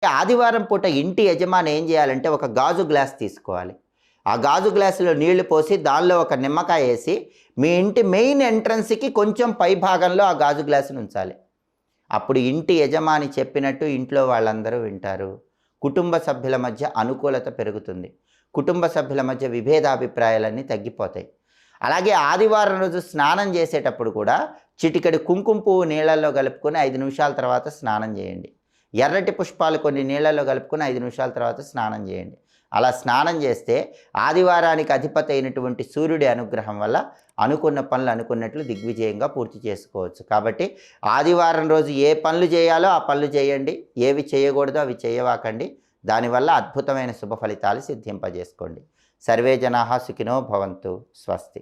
ఆదివారం పూట ఇంటి యజమాని ఏం చేయాలంటే ఒక గాజు గ్లాస్ తీసుకోవాలి. ఆ గాజు గ్లాసులో నీళ్లు పోసి దానిలో ఒక నిమ్మకాయ వేసి మీ ఇంటి మెయిన్ ఎంట్రన్స్కి కొంచెం పై భాగంలో ఆ గాజు గ్లాసును ఉంచాలి. అప్పుడు ఇంటి యజమాని చెప్పినట్టు ఇంట్లో వాళ్ళందరూ వింటారు. కుటుంబ సభ్యుల మధ్య అనుకూలత పెరుగుతుంది. కుటుంబ సభ్యుల మధ్య విభేదాభిప్రాయాలన్నీ తగ్గిపోతాయి. అలాగే ఆదివారం రోజు స్నానం చేసేటప్పుడు కూడా చిటికెడు కుంకుమ పువ్వు నీళ్ళల్లో కలుపుకొని 5 నిమిషాల తర్వాత స్నానం చేయండి. ఎర్రటి పుష్పాలు కొన్ని నీళ్ళల్లో కలుపుకొని 5 నిమిషాల తర్వాత స్నానం చేయండి. అలా స్నానం చేస్తే ఆదివారానికి అధిపతి అయినటువంటి సూర్యుడి అనుగ్రహం వల్ల అనుకున్న పనులు అనుకున్నట్లు దిగ్విజయంగా పూర్తి చేసుకోవచ్చు. కాబట్టి ఆదివారం రోజు ఏ పనులు చేయాలో ఆ పనులు చేయండి, ఏవి చేయకూడదో అవి చేయవాకండి. దానివల్ల అద్భుతమైన శుభ ఫలితాలు సిద్ధింపజేసుకోండి. సర్వే జనాః సుఖినో భవంతు. స్వస్తి.